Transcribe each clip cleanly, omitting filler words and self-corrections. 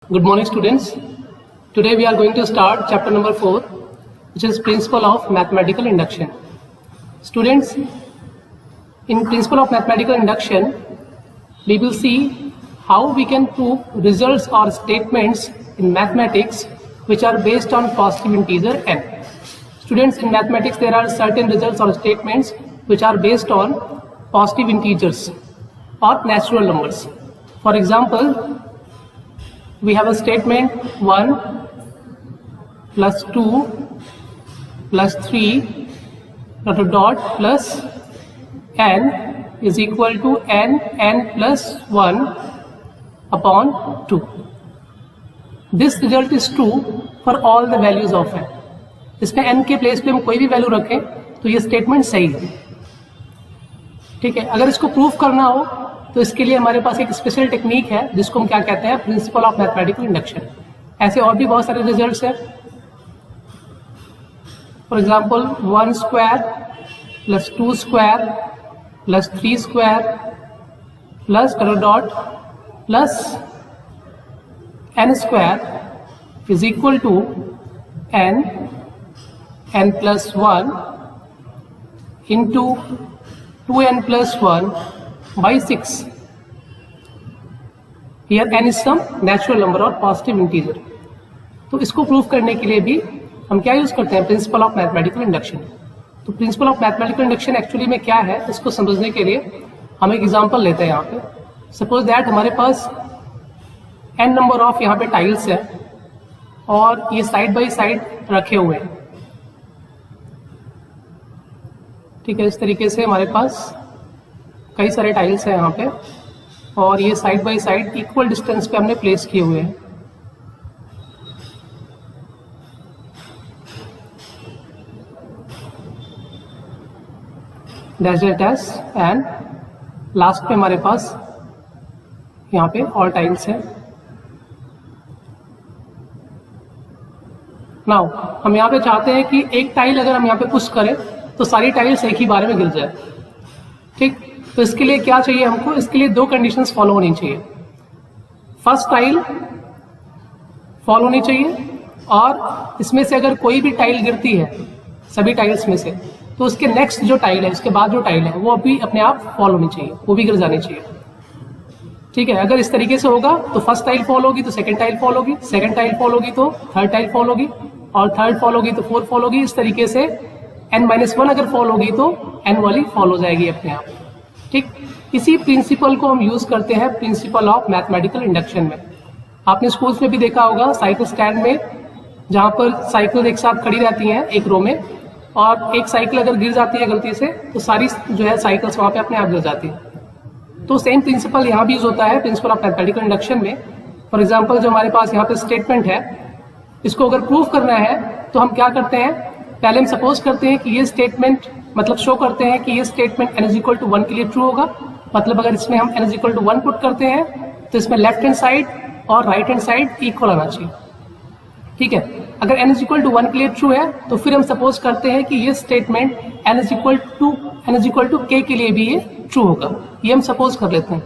Good morning, students. Today we are going to start chapter number 4, which is Principle of Mathematical Induction. Students, in Principle of Mathematical Induction, we will see how we can prove results or statements in mathematics which are based on positive integer n. Students, in mathematics there are certain results or statements which are based on positive integers or natural numbers. For example, we have a statement 1 plus 2 plus 3 dot plus n is equal to n plus 1 upon 2. This result is true for all the values of n. इसमें n के place पे हम कोई भी value रखें तो ये statement सही है. ठीक है. अगर इसको प्रूफ करना हो तो इसके लिए हमारे पास एक स्पेशल टेक्निक है जिसको हम क्या कहते हैं, प्रिंसिपल ऑफ मैथमेटिकल इंडक्शन. ऐसे और भी बहुत सारे रिजल्ट्स हैं. For example 1 square plus 2 square plus 3 square plus dot plus n square is equal to n plus 1 into 2n plus 1 by 6. Here n is some natural number और positive integer. तो इसको prove करने के लिए भी हम क्या यूज करते हैं, प्रिंसिपल ऑफ मैथमेटिकल इंडक्शन. तो principal of mathematical induction actually में क्या है, इसको समझने के लिए हम एक एग्जांपल लेते हैं. यहाँ पे सपोज दैट हमारे पास n नंबर ऑफ यहाँ पे टाइल्स है और ये साइड बाई साइड रखे हुए हैं. ठीक है. इस तरीके से हमारे पास कई सारे टाइल्स हैं यहाँ पे और ये side by side equal distance पे हमने प्लेस किए हुए हैं. Dash dash dash and last पे हमारे पास यहाँ पे और टाइल्स हैं. नाउ हम यहाँ पे चाहते हैं कि एक टाइल अगर हम यहाँ पे पुश करें तो सारी टाइल्स एक ही बार में गिर जाए. ठीक. तो इसके लिए क्या चाहिए हमको, इसके लिए दो कंडीशंस फॉलो होनी चाहिए. फर्स्ट टाइल फॉलो होनी चाहिए और इसमें से अगर कोई भी टाइल गिरती है सभी टाइल्स में से तो उसके नेक्स्ट जो टाइल है, उसके बाद जो टाइल है वो भी अपने आप फॉलो होनी चाहिए, वो भी गिर जानी चाहिए. ठीक है. अगर इस तरीके से होगा तो फर्स्ट टाइल फॉलो होगी तो सेकंड टाइल फॉलो होगी, सेकंड टाइल फॉलो होगी तो थर्ड टाइल फॉलो होगी और थर्ड फॉलो होगी तो फोर्थ फॉलो होगी. इस तरीके से n-1 अगर फॉलो होगी तो n वाली फॉलो हो जाएगी अपने आप. ठीक. इसी प्रिंसिपल को हम यूज करते हैं प्रिंसिपल ऑफ मैथमेटिकल इंडक्शन में. आपने स्कूल्स में भी देखा होगा साइकिल स्टैंड में, जहां पर साइकिल एक साथ खड़ी रहती हैं एक रो में और एक साइकिल अगर गिर जाती है गलती से तो सारी जो है साइकिल्स वहां पे अपने आप गिर जाती है. तो सेम प्रिंसिपल यहाँ भी यूज होता है प्रिंसिपल ऑफ मैथमेटिकल इंडक्शन में. फॉर एग्जाम्पल जो हमारे पास यहाँ पे स्टेटमेंट है, इसको अगर प्रूव करना है तो हम क्या करते हैं, पहले हम सपोज करते हैं कि ये स्टेटमेंट मतलब शो करते हैं कि ये statement n is equal to 1 के लिए ट्रू होगा. मतलब अगर इसमें हम n is equal to 1 put करते हैं तो इसमें लेफ्ट हैंड साइड और राइट हैंड साइड इक्वल आना चाहिए. ठीक है. अगर n इज इक्वल टू 1 के लिए ट्रू है तो फिर हम सपोज करते हैं कि ये statement n is equal to k के लिए भी ये ट्रू होगा. ये हम सपोज कर लेते हैं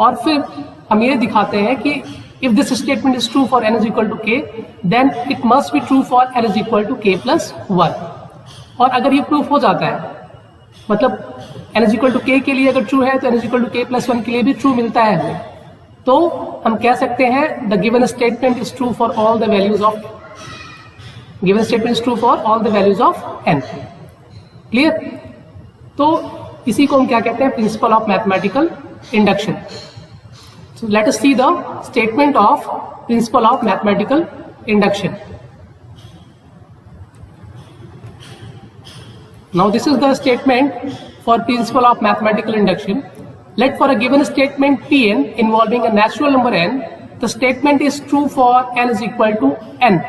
और फिर हम ये दिखाते हैं कि if this statement is true for n is equal to k, then it must be true for n is equal to k plus 1. और अगर ये प्रूफ हो जाता है, मतलब n is equal to k के लिए अगर ट्रू है तो n is equal to k plus 1 के लिए भी ट्रू मिलता है हमें, तो हम कह सकते हैं the given statement is true for all the values of n. Clear. तो इसी को हम क्या कहते हैं, principal of mathematical induction. So let us see the statement of principle of mathematical induction. Now this is the statement for principle of mathematical induction. Let for a given statement Pn involving a natural number n, the statement is true for n is equal to n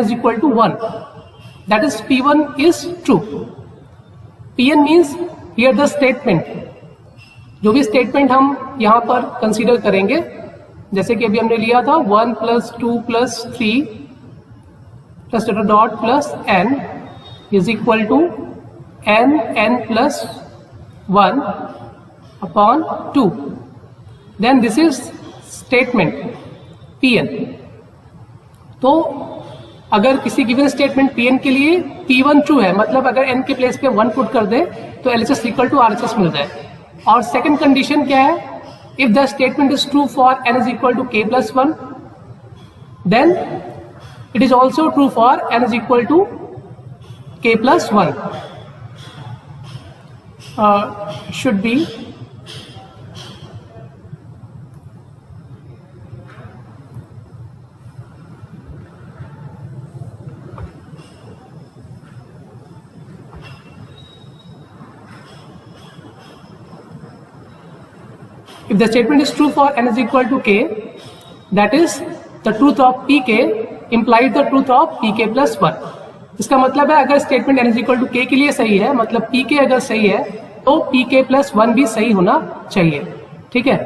is equal to 1. That is P1 is true. Pn means here the statement. जो भी statement हम यहाँ पर consider करेंगे, जैसे कि अभी हमने लिया था 1 plus 2 plus 3 plus dot plus n is equal to n plus 1 upon 2. Then this is statement. P Pn। तो अगर किसी गिवन स्टेटमेंट Pn के लिए P1 ट्रू है, मतलब अगर n के प्लेस पे 1 पुट कर दे तो LHS इक्वल टू RHS मिल जाए। और सेकंड कंडीशन क्या है, if the statement is true for n is equal to k plus 1 then it is also true for n is equal to k plus 1 should be if the statement is true for n is equal to k, that is the truth of pk implies the truth of pk plus 1। इसका मतलब है अगर statement n is equal to k के लिए सही है, मतलब pk अगर सही है तो pk plus 1 भी सही होना चाहिए, ठीक है।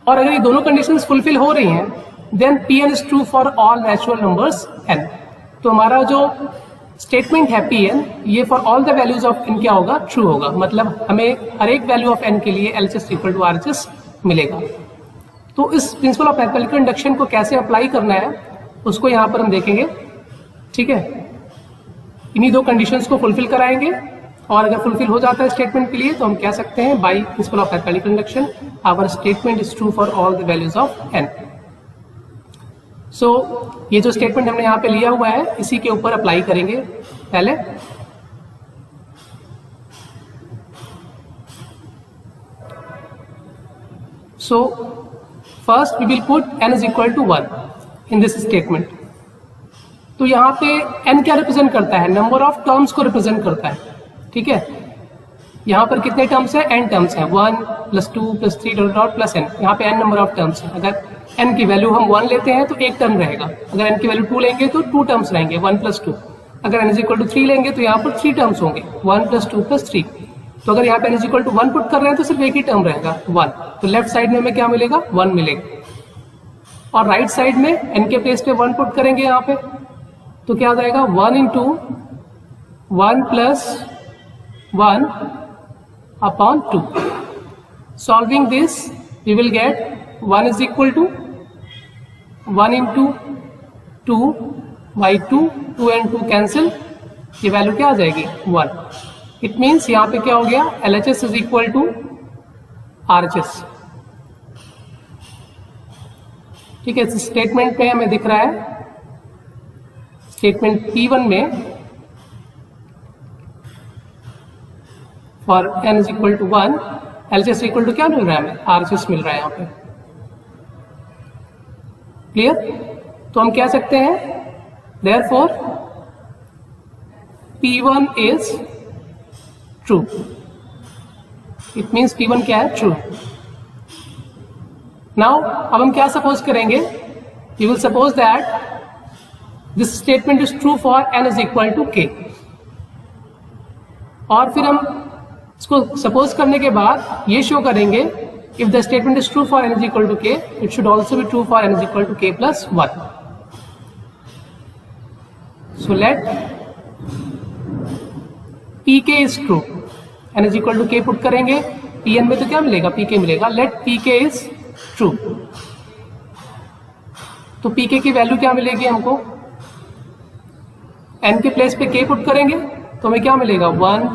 और अगर ये दोनों कंडीशंस फुलफिल हो रही हैं then Pn is true for all natural numbers n। तो हमारा जो स्टेटमेंट है Pn, ये for all the values of n क्या होगा, ट्रू होगा। मतलब हमें हर एक वैल्यू ऑफ n के लिए LHS इक्वल टू RHS मिलेगा। तो इस प्रिंसिपल ऑफ मैथमेटिकल इंडक्शन को कैसे अप्लाई करना है उसको यहाँ पर हम देखेंगे, ठीक है। इन्हीं दो कंडीशंस को फुलफिल कराएंगे और अगर फुलफिल हो जाता है स्टेटमेंट के लिए तो हम कह सकते हैं by principle of mathematical induction our statement is true for all the values of n। So ये जो स्टेटमेंट हमने यहाँ पे लिया हुआ है इसी के ऊपर अप्लाई करेंगे पहले। So first we will put n is equal to 1 in this statement. तो यहाँ पे n क्या रिप्रेजेंट करता है, नंबर ऑफ टर्म्स को रिप्रेजेंट करता है, ठीक है। यहाँ पर कितने टर्म्स है, n टर्म्स है, 1 plus 2 plus 3 dot dot plus n। यहाँ पे n नंबर ऑफ टर्म्स है। अगर n की वैल्यू हम 1 लेते हैं तो एक टर्म रहेगा, अगर n की वैल्यू 2 लेंगे तो 2 टर्म्स रहेंगे, 1 प्लस 2। अगर n इज इक्वल टू 3 लेंगे तो यहाँ पर 3 टर्म्स होंगे, 1 प्लस 2 प्लस 3। तो अगर यहाँ पे n is equal to 1 put कर रहे हैं तो सिर्फ एक ही टर्म रहेगा 1, तो लेफ्ट साइड में हमें क्या मिलेगा, 1 मिलेगा। और राइट साइड में n के प्लेस पे 1 पुट करेंगे यहाँ पे तो क्या आ जाएगा, 1 into 1 plus 1 upon 2। Solving this we will get 1 is equal to 1 into 2 by 2, 2 and 2 cancel, ये वैल्यू क्या आ जाएगी, 1। इट मीन्स यहाँ पे क्या हो गया, LHS is equal to RHS, ठीक है। इस स्टेटमेंट में हमें दिख रहा है, स्टेटमेंट P1 में for n is equal to 1 LHS equal to क्या मिल रहा है हमें, RHS मिल रहा है यहाँ पे, क्लियर। तो हम कह सकते हैं therefore P1 is true. It means P1 क्या है, ट्रू। नाउ अब हम क्या सपोज करेंगे, we will suppose that this statement is true for n is equal to k। और फिर हम इसको सपोज करने के बाद ये शो करेंगे if the statement is true for n is equal to k it should also be true for n is equal to k plus 1। So let pk is true, n is equal to k put करेंगे, pn में तो क्या मिलेगा, pk मिलेगा। Let pk is true, तो pk की value क्या मिलेगी हमको, n के प्लेस पे k पुट करेंगे तो हमें क्या मिलेगा, 1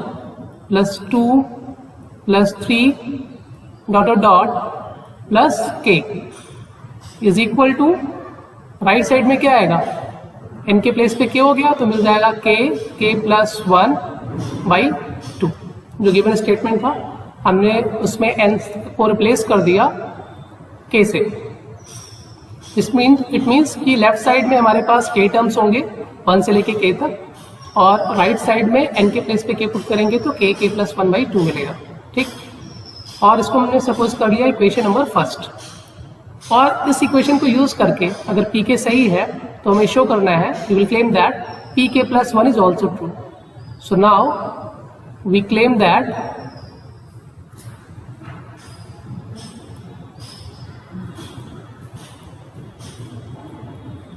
plus 2 plus 3 dot dot dot plus k is equal to, right side में क्या आएगा, n के प्लेस पे k हो गया तो मिल जाएगा k प्लस 1 बाई 2। जो गिवन स्टेटमेंट था हमने उसमें n को रिप्लेस कर दिया k से। इट मीन्स कि लेफ्ट साइड में हमारे पास k टर्म्स होंगे 1 से लेके k तक, और राइट साइड में n के प्लेस पे k पुट करेंगे तो k प्लस 1 बाई 2 मिलेगा, ठीक। और इसको हमने सपोज कर लिया इक्वेशन नंबर फर्स्ट। और इस इक्वेशन को यूज करके अगर pk सही है तो हमें शो करना है, we will claim that pk plus 1 is also true. So now we claim that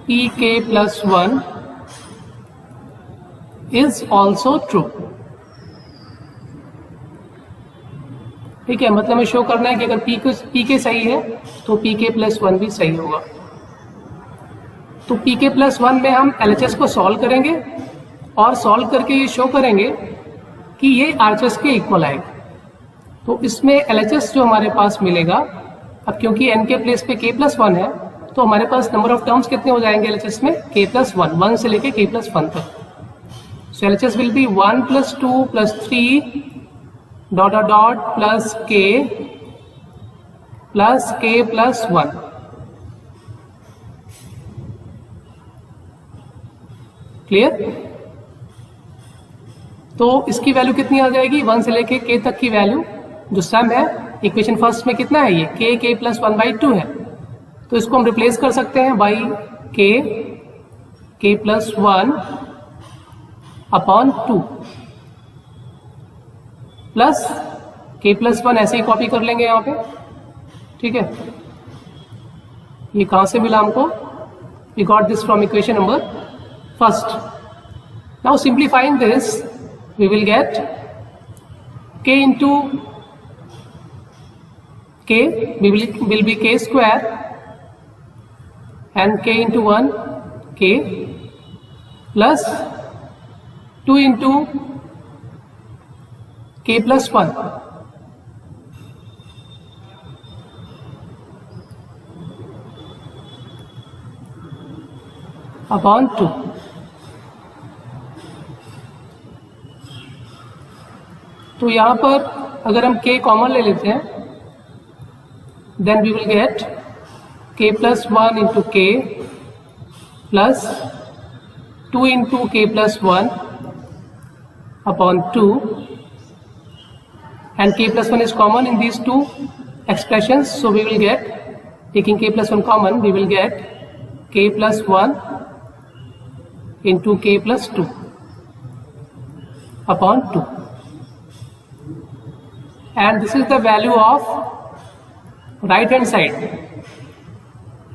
pk plus 1 is also true, ठीक है। मतलब हमें शो करना है कि अगर pk सही है तो pk plus 1 भी सही होगा। तो pk प्लस 1 में हम LHS को सॉल्व करेंगे और सॉल्व करके ये शो करेंगे कि ये RHS के इक्वल आएगा। तो इसमें LHS जो हमारे पास मिलेगा, अब क्योंकि n के प्लेस पे k प्लस 1 है तो हमारे पास नंबर ऑफ टर्म्स कितने हो जाएंगे LHS में, k प्लस 1, 1 से लेके k प्लस 1 तक। सो LHS will be 1 plus 2 plus 3 dot dot dot plus k plus 1। Clear? तो इसकी वैल्यू कितनी आ जाएगी, 1 से लेके k तक की वैल्यू जो सम है इक्वेशन फर्स्ट में कितना है, ये k प्लस 1/2 है। तो इसको हम रिप्लेस कर सकते हैं by k plus 1 upon 2 plus k plus 1 ऐसे ही कॉपी कर लेंगे यहाँ पे। ठीक है, ये कहाँ से मिला हमको, we got this from equation number first. Now simplifying this we will get k into k will be k square and k into 1 k plus 2 into k plus 1 upon 2। तो यहाँ पर अगर हम k कॉमन ले लेते हैं then we will get k plus 1 into k plus 2 into k plus 1 upon 2 and k plus 1 is common in these two expressions. So we will get, taking k plus 1 common, we will get k plus 1 into k plus 2 upon 2 and this is the value of right hand side।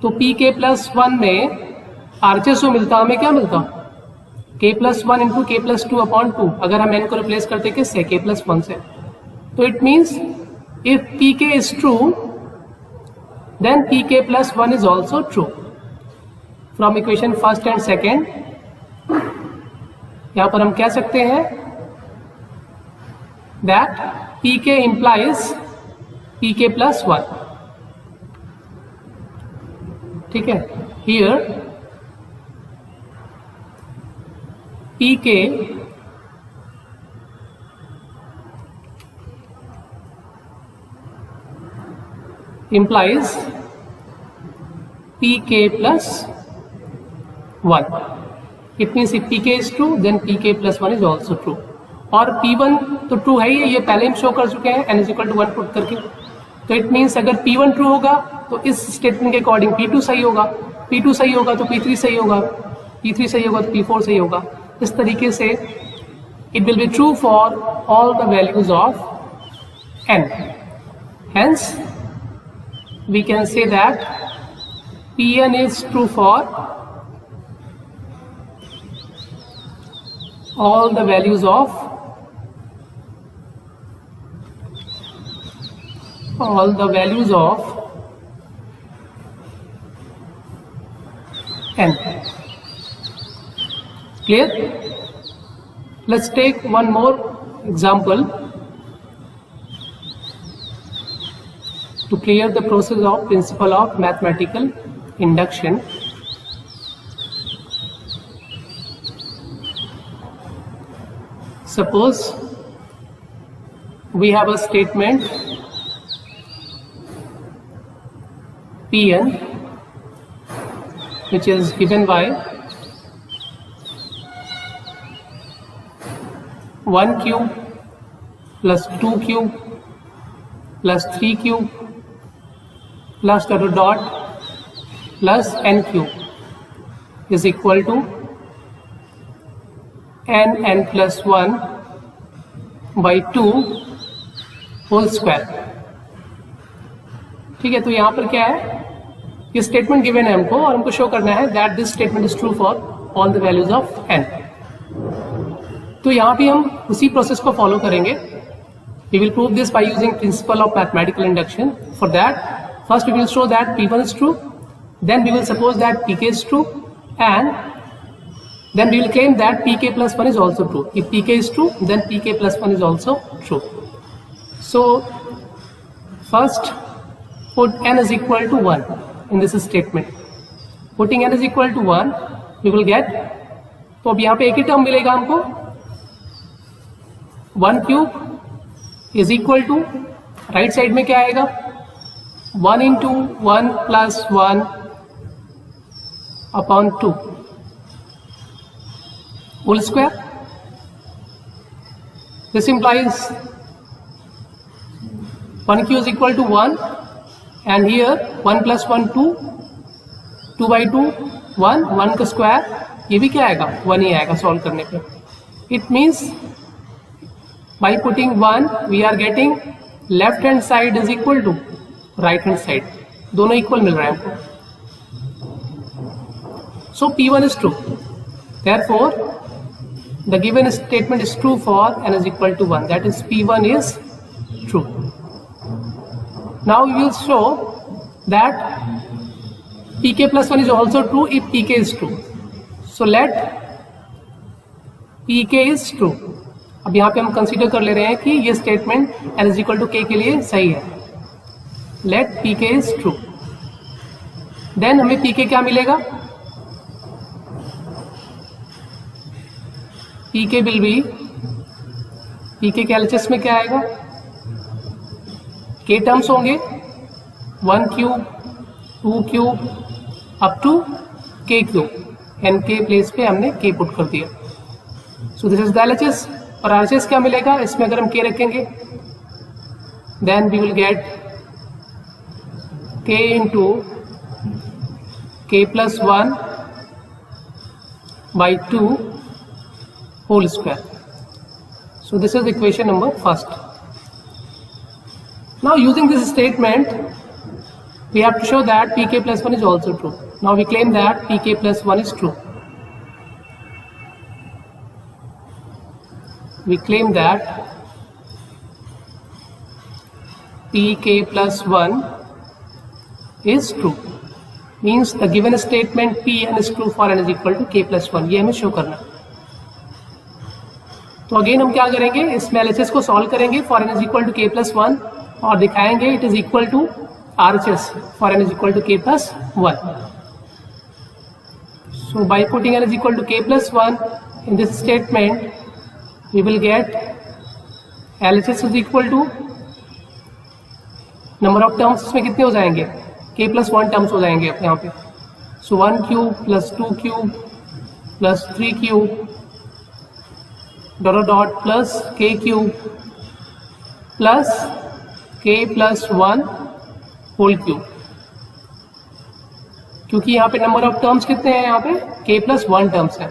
तो pk plus 1 में RHS जो मिलता हमें क्या मिलता, k plus 1 into k plus 2 upon 2। अगर हम n को रिप्लेस करते किससे, k प्लस 1 से, तो it means if pk is true then pk plus 1 is also true। From equation first and second यहाँ पर हम कह सकते हैं that pk implies pk plus 1। ठीक है, here pk implies pk plus 1। It means if pk is true then pk plus 1 is also true। और P1 तो ट्रू है ही, ये पहले हम शो कर चुके हैं n = 1 पुट करके। तो इट मीन्स अगर P1 ट्रू होगा तो इस स्टेटमेंट के अकॉर्डिंग P2 सही होगा, P2 सही होगा तो P3 सही होगा, P3 सही होगा तो P4 सही होगा। इस तरीके से it will be true for all the values of n। Hence we can say that Pn is true for all the values of n। Clear? Let's take one more example to clear the process of principle of mathematical induction। Suppose we have a statement Pn which is given by 1 cube plus 2 cube plus 3 cube plus dot dot dot plus n cube is equal to n plus 1 by 2 whole square. ठीक है, तो यहाँ पर क्या है, ये statement given है हमको और हमको शो करना है that this statement is true for all the values of n। तो यहाँ भी हम उसी प्रोसेस को फॉलो करेंगे। We will prove this by using principle of mathematical induction. For that first we will show that P1 is true, then we will suppose that Pk is true, and then we will claim that pk plus 1 is also true. If pk is true, then pk plus 1 is also true. So first put n is equal to 1 in this statement. Putting n is equal to 1, we will get, तो अब यहाँ पे एक ही term मिलेगा हमको, 1 cube is equal to, right side में क्या आएगा, 1 into 1 plus 1 upon 2 whole square. This implies 1 q is equal to 1 and here 1 plus 1 2, 2 by 2 1, 1 का स्क्वायर, ये भी क्या आएगा, 1 ही आएगा सॉल्व करने पे. It means by putting 1 we are getting left hand side is equal to right hand side, दोनों equal मिल रहा है हमको. सो P1 is true. Therefore, the given statement is true for n is equal to 1. That is P1 is true. Now we will show that pk plus 1 is also true if pk is true. So let pk is true. अब यहाँ पे हम consider कर ले रहे हैं कि ये statement n is equal to k के लिए सही है. Let pk is true. Then हमें pk क्या मिलेगा, pk will be, pk के LHS में क्या आएगा, k टर्म्स होंगे, 1 cube 2 cube up to k cube, n के प्लेस पे हमने k पुट कर दिया. So this is the LHS. और RHS क्या मिलेगा, इसमें अगर हम k रखेंगे then we will get k into k plus 1 by 2 whole square. So this is equation number first. Now using this statement we have to show that pk plus 1 is also true. Now we claim that pk plus 1 is true. We claim that pk plus 1 is true. Means the given statement Pn is true for n is equal to k plus 1. ये हमें show करना. तो again हम क्या करेंगे, इसमें LHS को solve करेंगे for n is equal to k plus 1 और दिखाएंगे it is equal to RHS for n is equal to k plus 1. So by putting n is equal to k plus 1 in this statement we will get LHS is equal to number of terms इसमें कितने हो जाएंगे, k plus 1 terms हो जाएंगे यहाँ पे. So 1 cube plus 2 cube plus 3 cube dot dot plus k cube plus k plus 1 whole cube. क्योंकि यहाँ पे नंबर ऑफ टर्म्स कितने हैं, यहाँ पे k प्लस 1 टर्म्स है,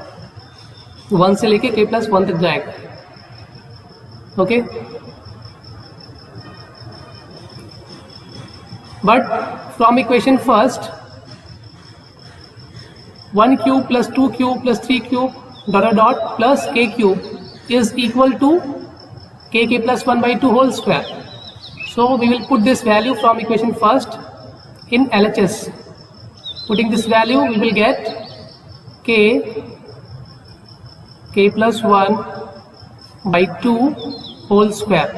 1 से लेके k प्लस 1 तक जाएगा. Okay, but from equation first 1 cube plus 2 cube plus 3 cube dot dot plus k cube is equal to k plus 1 by 2 whole square. So we will put this value from equation first in LHS. Putting this value we will get k plus 1 by 2 whole square.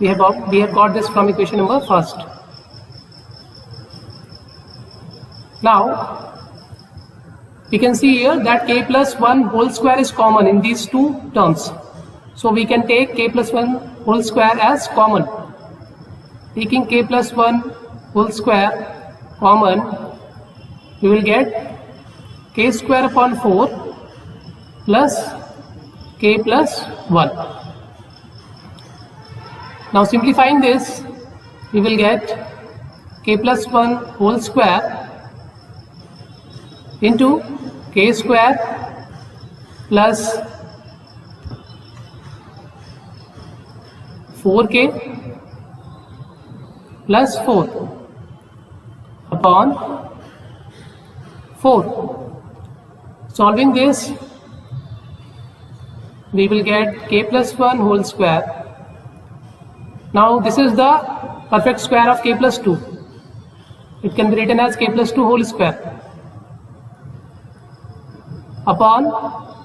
We have got this from equation number first. Now we can see here that k plus 1 whole square is common in these two terms. So we can take k plus 1 whole square as common. Taking k plus 1 whole square common, we will get k square upon 4 plus k plus 1. Now simplifying this, we will get k plus 1 whole square into k square plus 4k plus 4 upon 4. Solving this, we will get k plus 1 whole square. Now this is the perfect square of k plus 2. It can be written as k plus 2 whole square. upon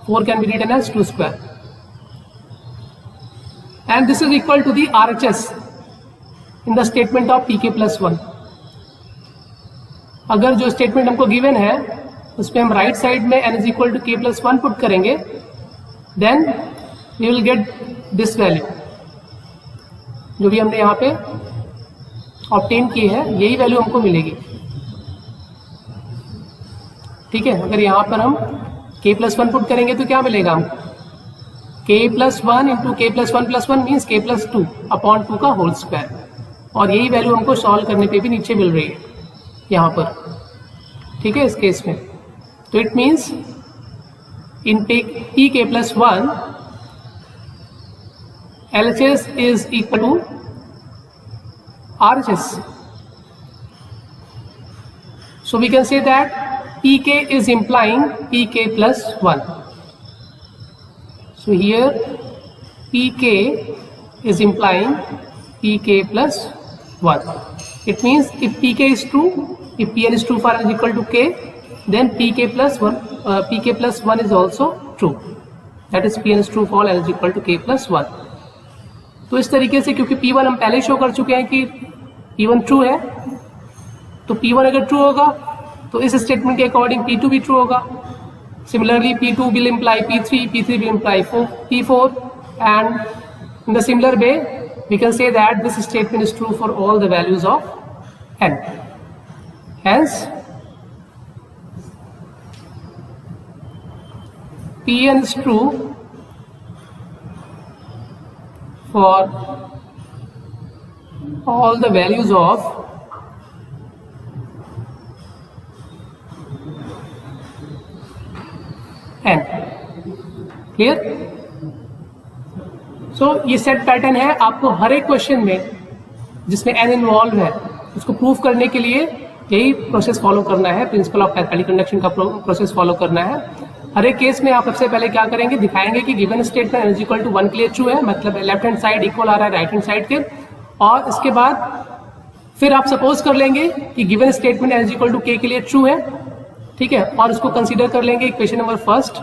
4 can be written as 2 square, and this is equal to the RHS in the statement of pk plus 1. अगर जो statement हमको given है उसमें हम right side में n is equal to k plus 1 put करेंगे, then we will get this value जो भी हमने यहाँ पे ऑब्टेन की है, यही वैल्यू हमको मिलेगी. ठीक है, अगर यहाँ पर हम k प्लस 1 पुट करेंगे तो क्या मिलेगा हमको, k plus 1 into k plus 1 plus 1 means k plus 2 upon 2 का होल स्क्वायर, और यही वैल्यू हमको सॉल्व करने पे भी नीचे मिल रही है यहाँ पर. ठीक है, इस केस में तो it means in pk plus 1 LHS is equal to RHS. So we can say that pk is implying pk plus 1. So here pk is implying pk plus 1. It means if pk is true, if pn is true for n is equal to k, then pk plus 1 is also true. That is pn is true for n is equal to k plus 1. तो इस तरीके से, क्योंकि P1 हम पहले show कर चुके हैं कि P1 ट्रू है, तो P1 अगर ट्रू होगा तो इस स्टेटमेंट के अकॉर्डिंग P2 भी ट्रू होगा. Similarly P2 will imply P3, P3 will imply P4, and in the similar way we can say that this statement is true for all the values of n. Hence Pn is true for all the values of n. Clear? So ये set pattern है. आपको हर एक question में जिसमें n involve है उसको prove करने के लिए यही प्रोसेस फॉलो करना है, प्रिंसिपल ऑफ मैथमेटिकल इंडक्शन का प्रोसेस फॉलो करना है. हर एक केस में आप सबसे पहले क्या करेंगे, दिखाएंगे कि given statement n is equal to 1 के लिए ट्रू है, मतलब लेफ्ट हैंड साइड इक्वल आ रहा है राइट हैंड साइड के, और इसके बाद फिर आप सपोज कर लेंगे कि given statement n is equal to k के लिए ट्रू है. ठीक है, और उसको कंसीडर कर लेंगे इक्वेशन नंबर फर्स्ट.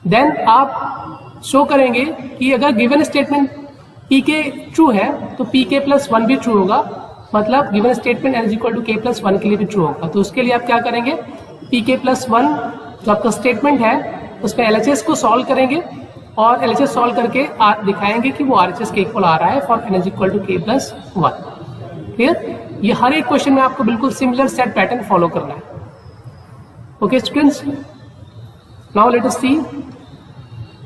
देन आप शो करेंगे कि अगर गिवन स्टेटमेंट pk ट्रू है तो pk प्लस 1 भी ट्रू होगा, मतलब given statement n is equal to k plus 1 के लिए भी ट्रू होगा. तो उसके लिए आप क्या करेंगे, pk प्लस 1 जो आपका स्टेटमेंट है उसमें LHS को सॉल्व करेंगे, और LHS सॉल्व करके दिखाएंगे कि वो RHS के इक्वल आ रहा है for n is equal to k plus 1. Clear? ये हर एक क्वेश्चन में आपको बिल्कुल सिमिलर सेट पैटर्न फॉलो करना है. Okay students, now let us see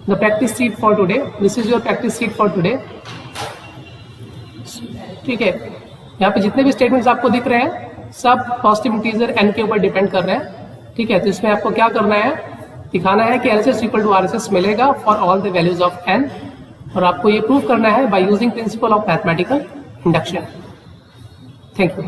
the practice sheet for today. This is your practice sheet for today. ठीक है, यहाँ पे जितने भी स्टेटमेंट्स आपको दिख रहे हैं सब पॉजिटिव इंटीजर n के ऊपर डिपेंड कर रहे हैं. ठीक है, तो इसमें आपको क्या करना है, दिखाना है कि LHS इक्वल टू RHS मिलेगा for all the values of n, और आपको ये प्रूव करना है bye using principle of mathematical induction. Thank you.